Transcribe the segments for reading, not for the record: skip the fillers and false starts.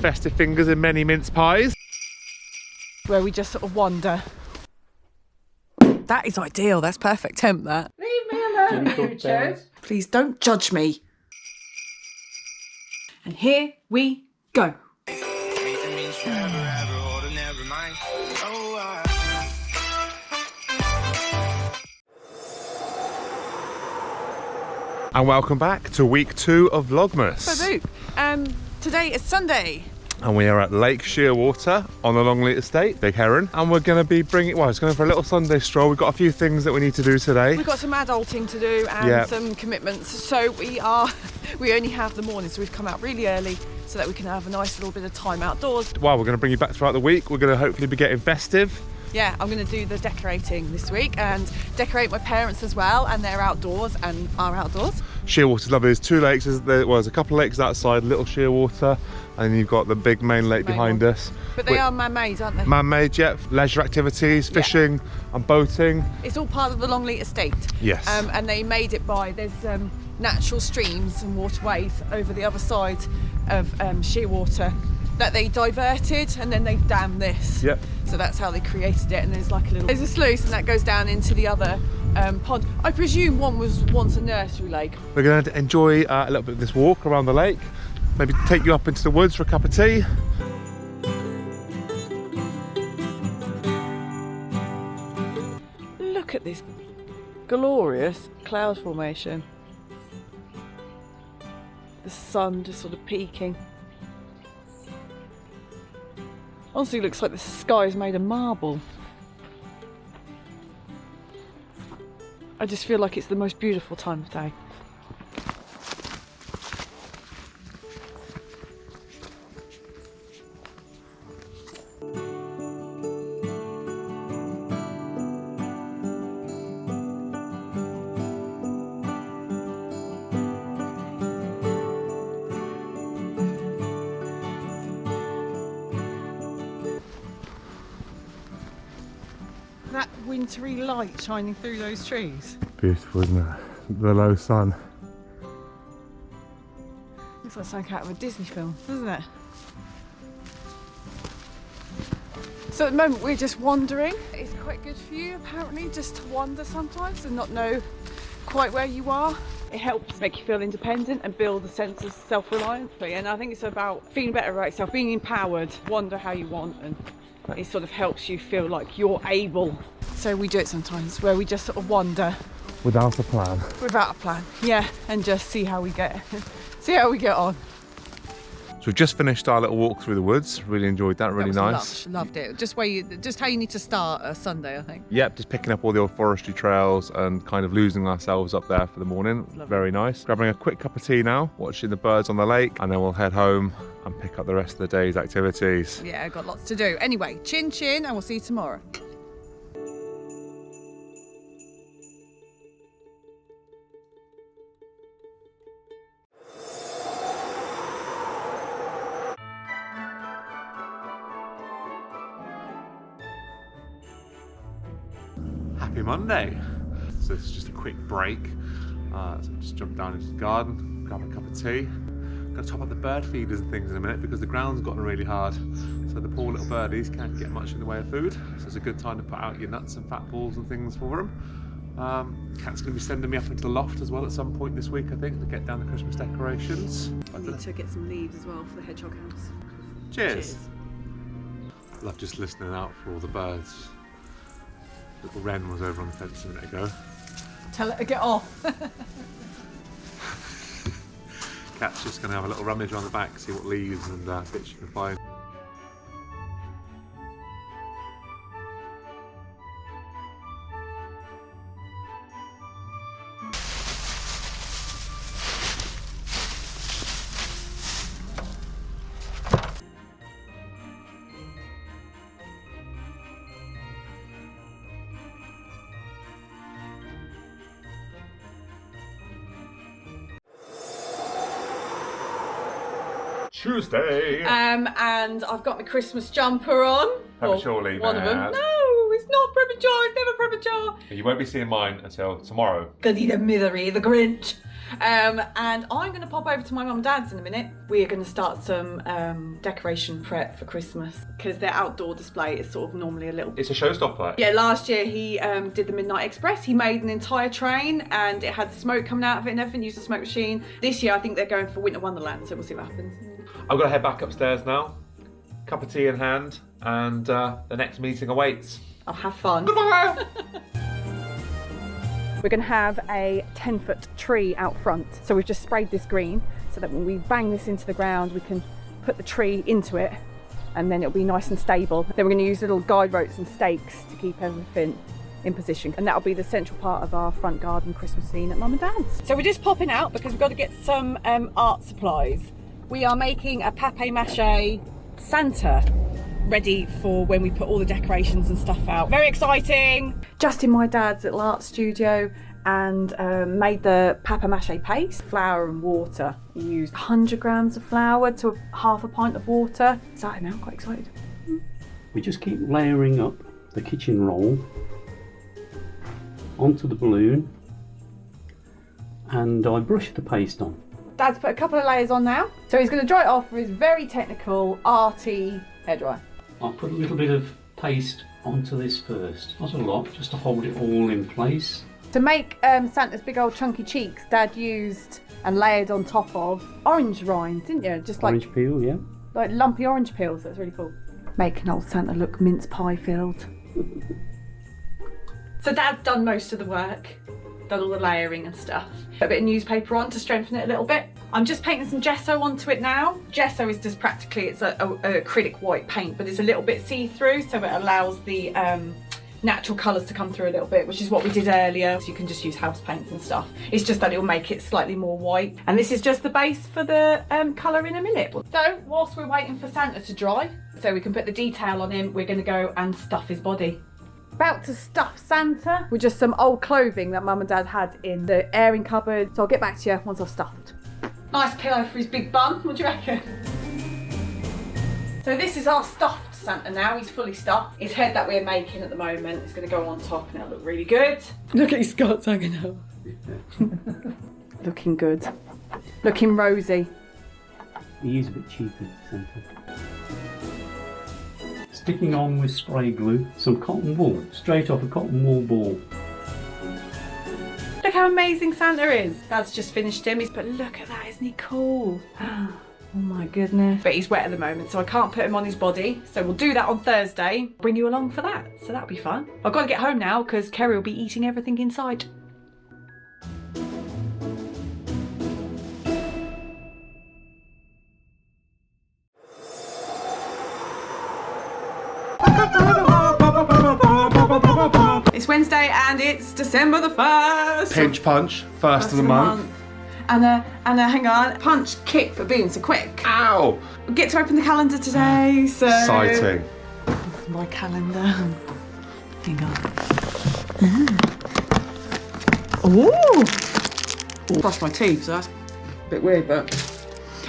festive fingers and many mince pies. Where we just sort of wander. That is ideal, that's perfect temp, that. Leave me alone, Richard. Please don't judge me. And here we go. And welcome back to week 2 of Vlogmas. Today is Sunday. And we are at Lake Shearwater on the Longleat Estate, Big Heron. And we're going to be bringing, well, it's going for a little Sunday stroll. We've got a few things that we need to do today. We've got some adulting to do and some commitments. So we only have the morning, so we've come out really early so that we can have a nice little bit of time outdoors. Well, we're going to bring you back throughout the week. We're going to hopefully be getting festive. Yeah, I'm going to do the decorating this week and decorate my parents as well, and they're outdoors and are outdoors. Shearwater's lovely. There's 2 lakes. There's a couple of lakes outside, little Shearwater, and then you've got the big main lake behind us. But they are man-made, aren't they? Man-made, yeah. Leisure activities, fishing and boating. It's all part of the Longleat Estate. Yes. And they made it by, there's natural streams and waterways over the other side of Shearwater that they diverted, and then they've dammed this. Yep. So that's how they created it, and there's like there's a sluice, and that goes down into the other pond. I presume one was once a nursery lake. We're going to enjoy a little bit of this walk around the lake, maybe take you up into the woods for a cup of tea. Look at this glorious cloud formation. The sun just sort of peeking. Honestly, looks like the sky is made of marble. I just feel like it's the most beautiful time of day. That wintry light shining through those trees. Beautiful, isn't it? The low sun. Looks like something out of a Disney film, doesn't it? So at the moment we're just wandering. It's quite good for you apparently just to wander sometimes and not know quite where you are. It helps make you feel independent and build a sense of self-reliance. And I think it's about feeling better about yourself, being empowered, wander how you want, and it sort of helps you feel like you're able. So we do it sometimes where we just sort of wander. Without a plan. Without a plan, yeah, and just see how we get on. So we've just finished our little walk through the woods. Really enjoyed that, really nice. Loved it. Just how you need to start a Sunday, I think. Yep, just picking up all the old forestry trails and kind of losing ourselves up there for the morning. Lovely. Very nice. Grabbing a quick cup of tea now, watching the birds on the lake, and then we'll head home and pick up the rest of the day's activities. Yeah, I've got lots to do. Anyway, chin chin, and we'll see you tomorrow. Happy Monday. So this is just a quick break. So just jump down into the garden, grab a cup of tea. Going to top up the bird feeders and things in a minute because the ground's gotten really hard. So the poor little birdies can't get much in the way of food. So it's a good time to put out your nuts and fat balls and things for them. Kat's going to be sending me up into the loft as well at some point this week, I think, to get down the Christmas decorations. I need to get some leaves as well for the hedgehog house. Cheers. I love just listening out for all the birds. Little wren was over on the fence a minute ago. Tell it to get off. Kat's just going to have a little rummage around the back, see what leaves and bits you can find. Tuesday. And I've got my Christmas jumper on. Prematurely, one of them. man. No, it's not premature. It's never premature. You won't be seeing mine until tomorrow. Because he's a misery, the Grinch. And I'm going to pop over to my mum and dad's in a minute. We are going to start some decoration prep for Christmas because their outdoor display is sort of normally a little... It's a showstopper. Yeah, last year he did the Midnight Express. He made an entire train and it had smoke coming out of it and everything, used a smoke machine. This year I think they're going for Winter Wonderland, so we'll see what happens. I've got to head back upstairs now. Cup of tea in hand, and the next meeting awaits. I'll have fun. Goodbye! We're going to have a 10-foot tree out front. So we've just sprayed this green so that when we bang this into the ground, we can put the tree into it and then it'll be nice and stable. Then we're going to use little guide ropes and stakes to keep everything in position. And that'll be the central part of our front garden Christmas scene at Mum and Dad's. So we're just popping out because we've got to get some art supplies. We are making a papier-mâché Santa ready for when we put all the decorations and stuff out. Very exciting! Just in my dad's little art studio and made the papier-mâché paste, flour and water. We used 100 grams of flour to half a pint of water. Excited now, quite excited. We just keep layering up the kitchen roll onto the balloon and I brush the paste on. Dad's put a couple of layers on now. So he's going to dry it off with his very technical, arty hairdryer. I'll put a little bit of paste onto this first. Not a lot, just to hold it all in place. To make Santa's big old chunky cheeks, Dad used and layered on top of orange rinds, didn't you? Just like Orange peel, yeah. Like lumpy orange peels. That's really cool. Making old Santa look mince pie filled. So Dad's done most of the work. Done all the layering and stuff. Put a bit of newspaper on to strengthen it a little bit. I'm just painting some gesso onto it now. Gesso is just practically, it's a acrylic white paint, but it's a little bit see-through, so it allows the natural colours to come through a little bit, which is what we did earlier. So you can just use house paints and stuff. It's just that it'll make it slightly more white. And this is just the base for the colour in a minute. So whilst we're waiting for Santa to dry, so we can put the detail on him, we're going to go and stuff his body. About to stuff Santa with just some old clothing that Mum and Dad had in the airing cupboard. So I'll get back to you once I've stuffed. Nice pillow for his big bum, what do you reckon? So this is our stuffed Santa now, he's fully stuffed. His head that we're making at the moment is going to go on top and it'll look really good. Look at his Scots hanging out. Looking good. Looking rosy. He is a bit cheapy, Santa. Sticking on with spray glue some cotton wool, straight off a cotton wool ball. Look how amazing Santa is. Dad's just finished him, but look at that, isn't he cool? Oh my goodness. But he's wet at the moment, so I can't put him on his body. So we'll do that on Thursday. Bring you along for that, so that'll be fun. I've got to get home now because Ceri will be eating everything inside. It's Wednesday and it's December the 1st. Pinch punch, first of the month. And hang on, punch, kick for being so quick. Ow! We get to open the calendar today, so... Exciting. This is my calendar. Hang on. Ooh! Brush my teeth, so that's a bit weird, but...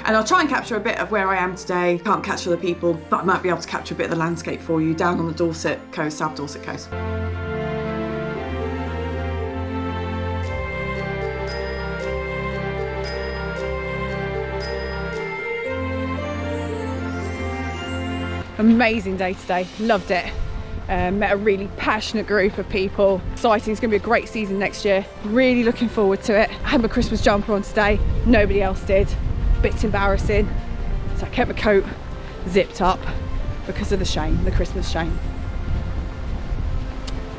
And I'll try and capture a bit of where I am today. Can't capture the people, but I might be able to capture a bit of the landscape for you down on the Dorset coast, South Dorset coast. Amazing day today, loved it. Met a really passionate group of people. Exciting, it's going to be a great season next year. Really looking forward to it. I had my Christmas jumper on today, nobody else did. Bit embarrassing, so I kept my coat zipped up because of the shame, the Christmas shame.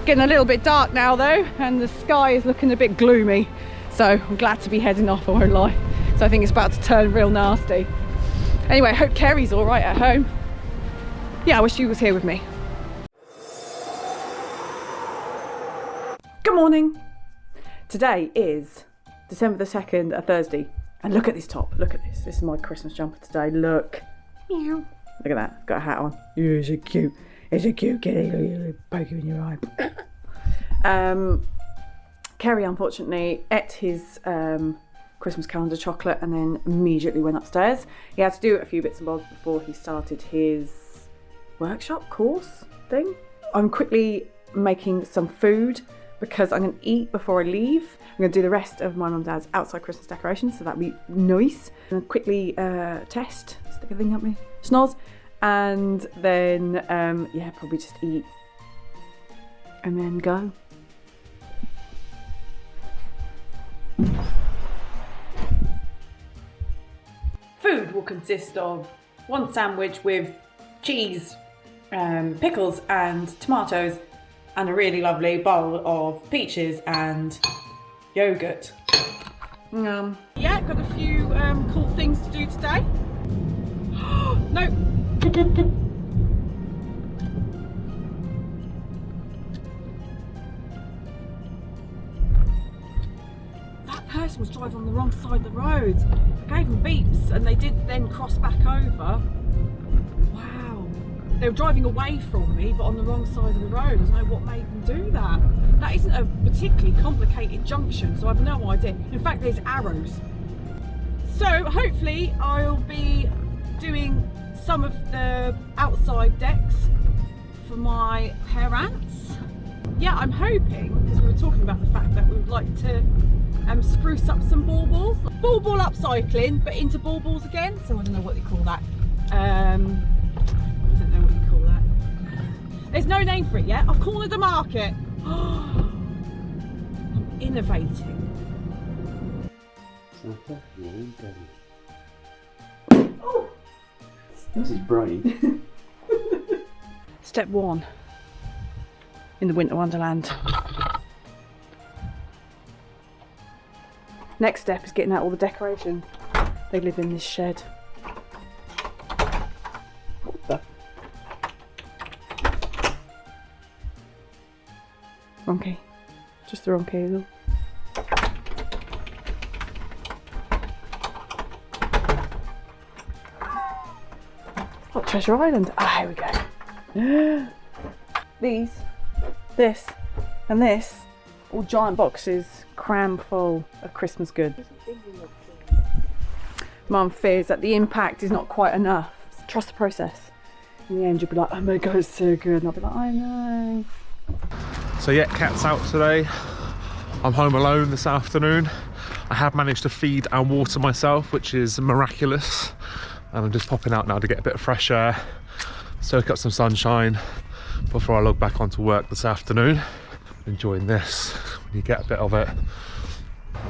Getting a little bit dark now though, and the sky is looking a bit gloomy, so I'm glad to be heading off, I won't lie. So I think it's about to turn real nasty. Anyway, I hope Ceri's all right at home. Yeah, I wish she was here with me. Good morning. Today is December the 2nd, a Thursday. And look at this top, look at this. This is my Christmas jumper today, look. Meow. Look at that, got a hat on. Yeah, it's a cute kitty, poke you in your eye. Ceri unfortunately ate his Christmas calendar chocolate and then immediately went upstairs. He had to do a few bits and bobs before he started his workshop course thing. I'm quickly making some food because I'm going to eat before I leave. I'm going to do the rest of my mum and dad's outside Christmas decorations, so that'll be nice. I'm going to quickly test, stick a thing up my schnoz, and then yeah, probably just eat and then go. Food will consist of one sandwich with cheese, pickles and tomatoes, and a really lovely bowl of peaches and yogurt. Yeah, got a few cool things to do today. No. That person was driving on the wrong side of the road. I gave them beeps and they did then cross back over. Wow. They were driving away from me, but on the wrong side of the road. I don't know what made them do that. That isn't a particularly complicated junction, so I have no idea. In fact, there's arrows. So hopefully I'll be doing some of the outside decks for my parents. Yeah, I'm hoping, because we were talking about the fact that we would like to spruce up some baubles. Bauble upcycling, but into baubles again. So I don't know what they call that. I don't know what you call that. There's no name for it yet. I've cornered the market. I'm innovating. Oh, this is brave. Step 1 in the winter wonderland. Next step is getting out all the decorations. They live in this shed. Wrong key. Just the wrong key, is all. Oh, Treasure Island. Ah, here we go. These, this, and this, all giant boxes crammed full of Christmas goods. Mum fears that the impact is not quite enough. Trust the process. In the end, you'll be like, oh my god, it's so good. And I'll be like, I know. So yeah, Kat's out today. I'm home alone this afternoon. I have managed to feed and water myself, which is miraculous. And I'm just popping out now to get a bit of fresh air, soak up some sunshine before I log back onto work this afternoon. Enjoying this when you get a bit of it.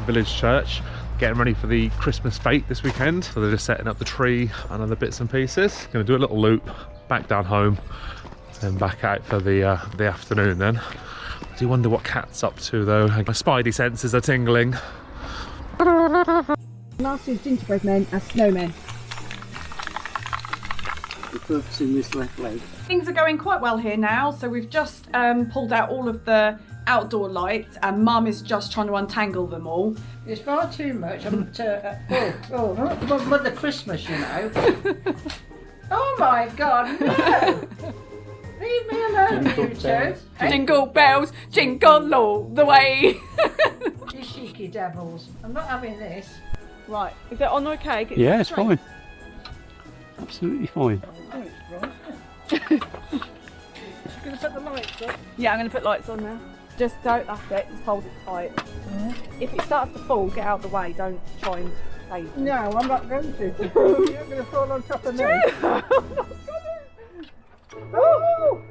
Village church, getting ready for the Christmas fete this weekend. So they're just setting up the tree and other bits and pieces. Gonna do a little loop back down home and back out for the afternoon then. I do wonder what Kat's up to though. My spidey senses are tingling. Last year's gingerbread men as snowmen. Repurposing this left leg. Things are going quite well here now, so we've just pulled out all of the outdoor lights and Mum is just trying to untangle them all. It's far too much. Mother Christmas, you know. Oh my God, no! Leave me alone, you two. Jingle bells, jingle all the way. You cheeky devils. I'm not having this. Right, is that on okay? Yeah, it's fine. Absolutely fine. Oh, it's right. You're going to put the lights up? Yeah, I'm going to put lights on now. Just don't, that's it, just hold it tight. If it starts to fall, get out of the way, don't try and save it. No, I'm not going to. You're going to fall on top of me. Oh!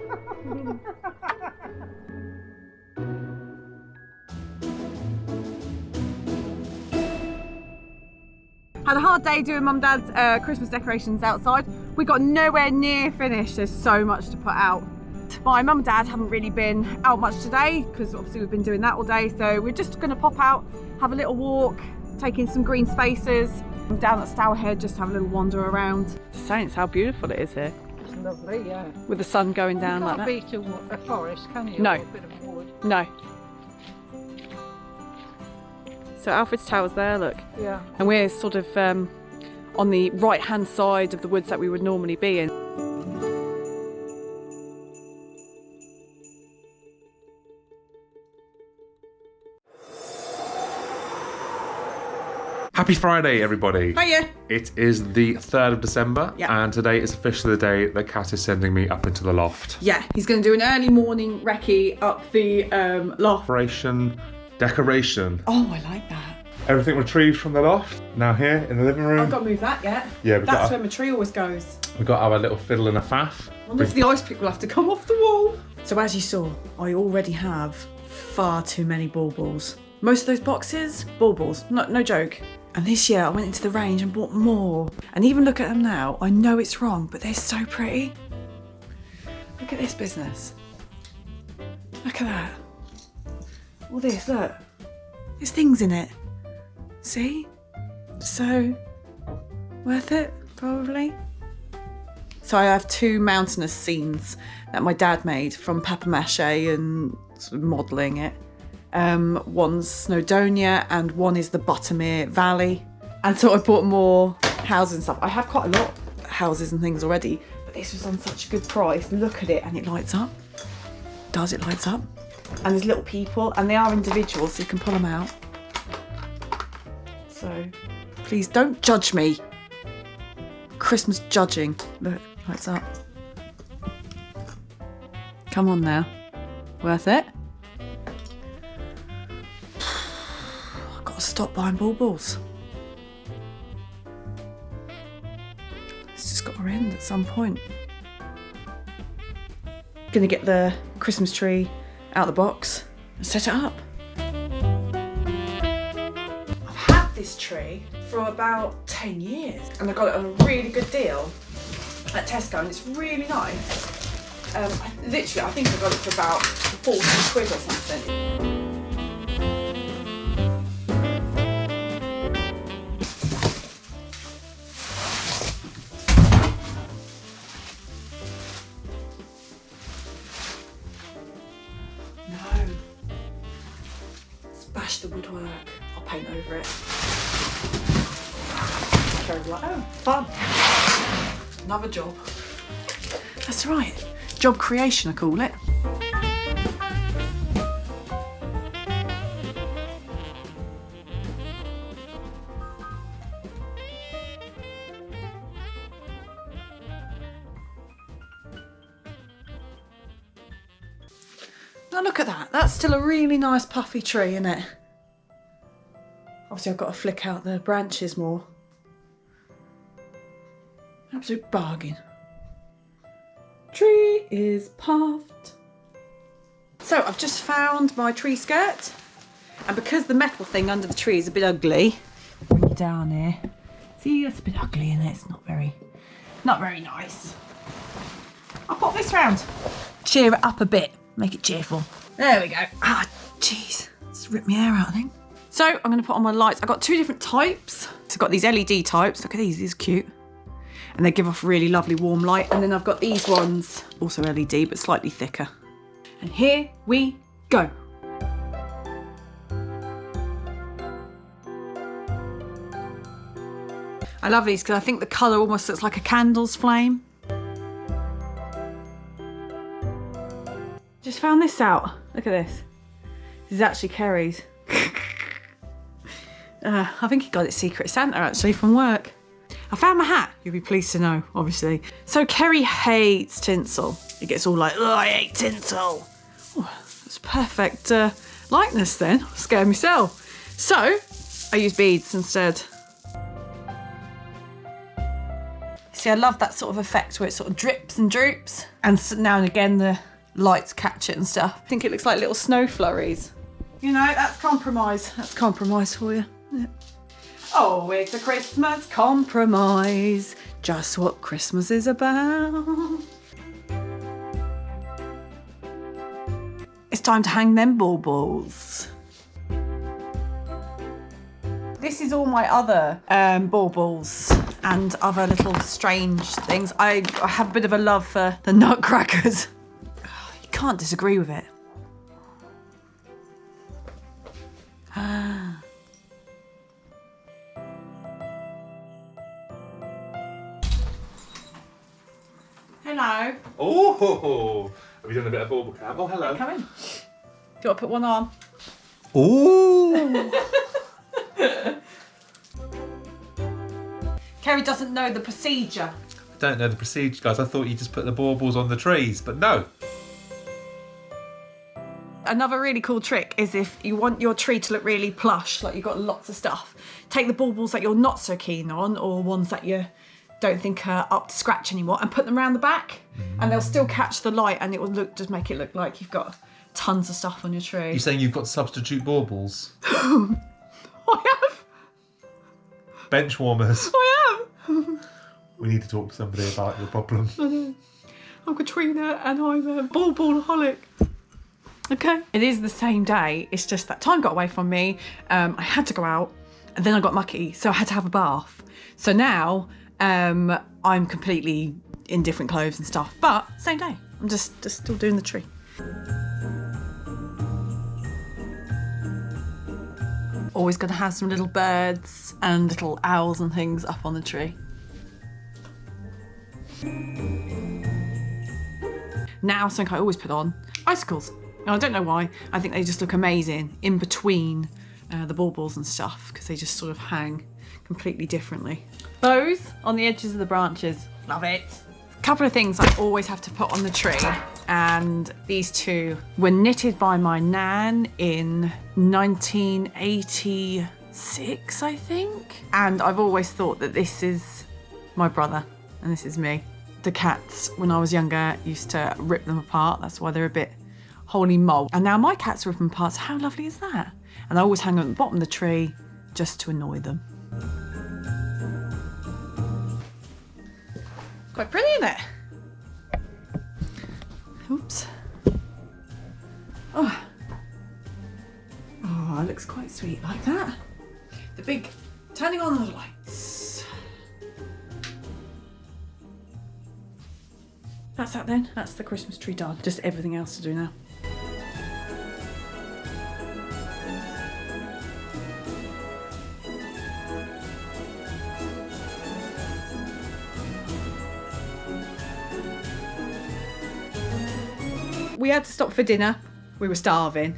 Had a hard day doing Mum and Dad's Christmas decorations outside. We got nowhere near finished, there's so much to put out. My Mum and Dad haven't really been out much today because obviously we've been doing that all day, so we're just going to pop out, have a little walk, take in some green spaces, down at Stourhead, just have a little wander around. Just saying how beautiful it is here. It's lovely, yeah. With the sun going down You like can't that. beat a forest, can you? No. Or a bit of wood. No. So Alfred's Tower's there, look. Yeah. And we're sort of on the right hand side of the woods that we would normally be in. Happy Friday, everybody. Hiya. It is the 3rd of December, Yeah. and today is officially the day that Kat is sending me up into the loft. Yeah, he's going to do an early morning recce up the loft. Operation Decoration. Oh, I like that. Everything retrieved from the loft. Now here in the living room. I've got to move that yet. Yeah, That's where my tree always goes. we've got our little fiddle and a faff. I wonder if the ice pick will have to come off the wall. So as you saw, I already have far too many baubles. Most of those boxes, baubles, no joke. And this year I went into the range and bought more. And even look at them now, I know it's wrong, but they're so pretty. Look at this business. Look at that. All this, look. There's things in it. See? So, worth it, probably. So I have 2 mountainous scenes that my dad made from papier-mâché and sort of modelling it. One's Snowdonia and one is the Buttermere Valley. And so I bought more houses and stuff. I have quite a lot of houses and things already, but this was on such a good price. Look at it and it lights up. It lights up. And there's little people and they are individual so you can pull them out. So please don't judge me. Christmas judging. Look, lights up. Come on now. Worth it? I've got to stop buying baubles. It's just got to end at some point. Gonna get the Christmas tree out of the box and set it up. I've had this tree for about 10 years and I got it on a really good deal at Tesco and it's really nice. I think I got it for about 40 quid or something. No. Bash the woodwork. I'll paint over it. Cheryl's like, oh, fun. Another job. That's right. Job creation, I call it. Now look at that. That's still a really nice puffy tree, isn't it? Obviously I've got to flick out the branches more. Absolute bargain. Tree is puffed. So I've just found my tree skirt, and because the metal thing under the tree is a bit ugly, I'll bring you down here. See, that's a bit ugly in it. It's not very nice. I'll pop this round. Cheer it up a bit. Make it cheerful. There we go. Ah, jeez. It's ripped my hair out, I think. So I'm going to put on my lights. I've got 2 different types. So I've got these LED types. Look at these. These are cute. And they give off really lovely warm light. And then I've got these ones, also LED, but slightly thicker. And here we go. I love these because I think the colour almost looks like a candle's flame. Just found this out. Look at this. This is actually Ceri's. I think he got it Secret Santa actually from work. I found my hat, you'll be pleased to know, obviously. So Ceri hates tinsel. He gets all like, oh, I hate tinsel. Oh, that's perfect likeness then. I scared myself. So I use beads instead. See, I love that sort of effect where it sort of drips and droops. And so now and again the lights catch it and stuff. I think it looks like little snow flurries. You know, that's compromise. That's compromise for you. Yeah. Oh, it's a Christmas compromise. Just what Christmas is about. It's time to hang them baubles. This is all my other baubles and other little strange things. I have a bit of a love for the nutcrackers. You can't disagree with it. Hello. Oh, have you done a bit of bauble cam? Oh, hello. Come in. Do you want to put one on? Ooh. Kerry doesn't know the procedure. I don't know the procedure, guys. I thought you just put the baubles on the trees, but no. Another really cool trick is if you want your tree to look really plush, like you've got lots of stuff, take the baubles that you're not so keen on, or ones that you don't think are up to scratch anymore, and put them around the back, and they'll still catch the light, and it will just make it look like you've got tons of stuff on your tree. You're saying you've got substitute baubles? I have. Bench warmers. I am. We need to talk to somebody about your problem. I know. I'm Katrina and I'm a bauble-holic. Okay. It is the same day, it's just that time got away from me. I had to go out and then I got mucky, so I had to have a bath. So now I'm completely in different clothes and stuff, but same day. I'm just still doing the tree. Always gonna have some little birds and little owls and things up on the tree. Now something I always put on, icicles. And I don't know why, I think they just look amazing in between the baubles and stuff, because they just sort of hang completely differently. Bows on the edges of the branches, love it. A couple of things I always have to put on the tree, and these two were knitted by my nan in 1986, I think. And I've always thought that this is my brother and this is me. The cats, when I was younger, used to rip them apart. That's why they're a bit holy mold. And now my cats rip them apart, so how lovely is that? And I always hang them at the bottom of the tree just to annoy them. Quite pretty, isn't it? Oops. Oh, it looks quite sweet like that. The big turning on the lights. That's that then. That's the Christmas tree done. Just everything else to do now. We had to stop for dinner. We were starving.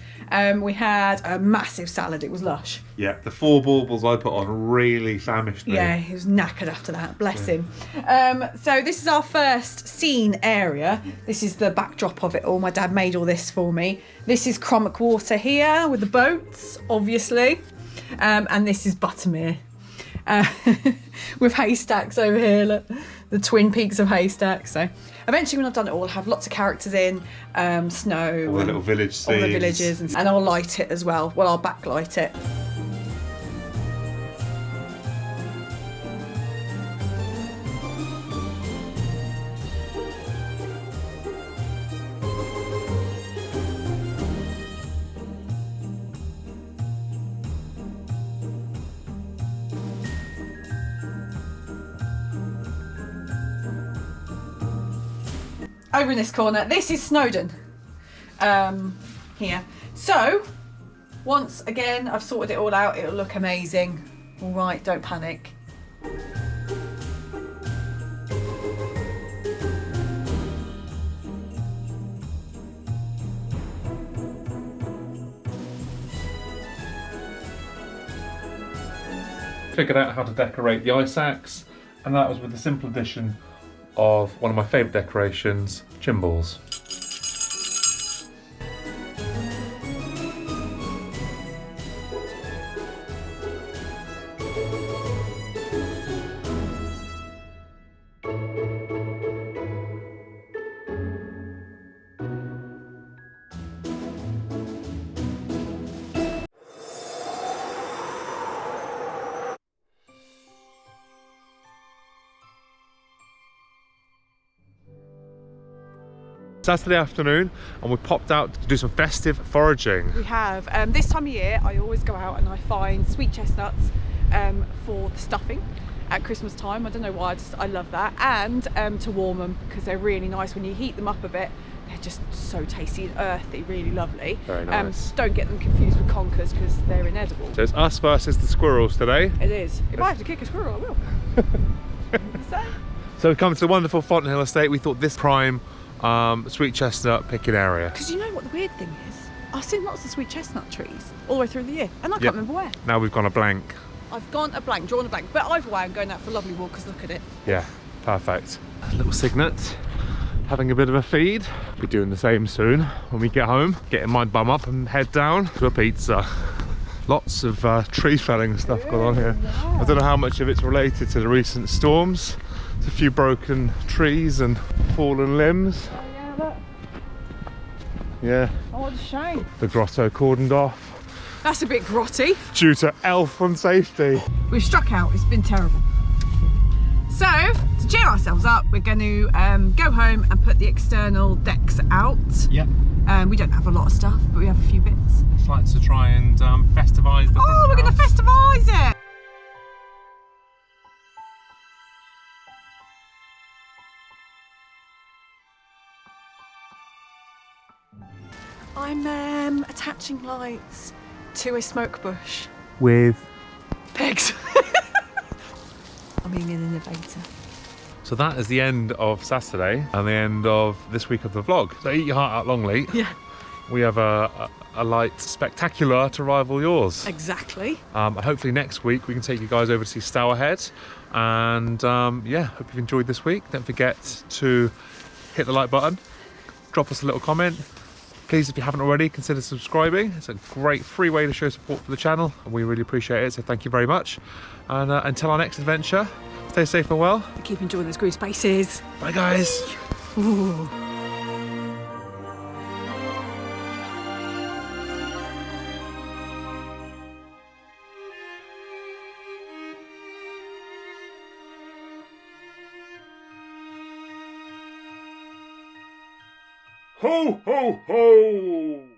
We had a massive salad. It was lush. Yeah, the 4 baubles I put on really famished me. Yeah, he was knackered after that. Bless him. So this is our first scene area. This is the backdrop of it all. My dad made all this for me. This is Cromwick Water here with the boats, obviously. And this is Buttermere. With haystacks over here. Look, the twin peaks of haystacks. So eventually when I've done it all, I'll have lots of characters in, snow. All the little village scenes. All the villages. And I'll light it as well. Well, I'll backlight it. Over in this corner, this is Snowdon, here. So, once again I've sorted it all out, it'll look amazing. All right, don't panic. Figured out how to decorate the ice axe, and that was with the simple addition of one of my favourite decorations, chimballs. Saturday afternoon, and we popped out to do some festive foraging. We have. This time of year I always go out and I find sweet chestnuts for the stuffing at Christmas time. I don't know why, I love that. And to warm them, because they're really nice when you heat them up a bit. They're just so tasty and earthy, really lovely. Very nice. Don't get them confused with conkers because they're inedible. So it's us versus the squirrels today. It is. If I have to kick a squirrel, I will. So we've come to the wonderful Longleat Estate. We thought this prime sweet chestnut picking area. Because you know what the weird thing is? I've seen lots of sweet chestnut trees all the way through the year, and I can't remember where. Now we've gone a blank. I've drawn a blank, but either way I'm going out for a lovely walk because look at it. Yeah, perfect. Little Signet, having a bit of a feed. Be doing the same soon when we get home. Getting my bum up and head down to a pizza. Lots of tree felling stuff going on here. I don't know how much of it's related to the recent storms. There's a few broken trees and fallen limbs. Oh yeah, look. Yeah. Oh, what a shame. The grotto cordoned off That's a bit grotty. due to elf unsafety. We've struck out, it's been terrible. So, to cheer ourselves up, we're going to go home and put the external decks out. Yep. We don't have a lot of stuff, but we have a few bits. Just like to try and festivise the Oh, we're going to festivise it! I'm attaching lights to a smoke bush. with. Pegs. I'm being an innovator. So that is the end of Saturday and the end of this week of the vlog. So eat your heart out, Longleat. Yeah. We have a light spectacular to rival yours. Exactly. And hopefully next week we can take you guys over to see Stourhead. And yeah, hope you've enjoyed this week. Don't forget to hit the like button, drop us a little comment. Please, if you haven't already, consider subscribing. It's a great free way to show support for the channel, and we really appreciate it, so thank you very much. And until our next adventure, stay safe and well. Keep enjoying those green spaces. Bye, guys. Ooh. Ho, ho, ho!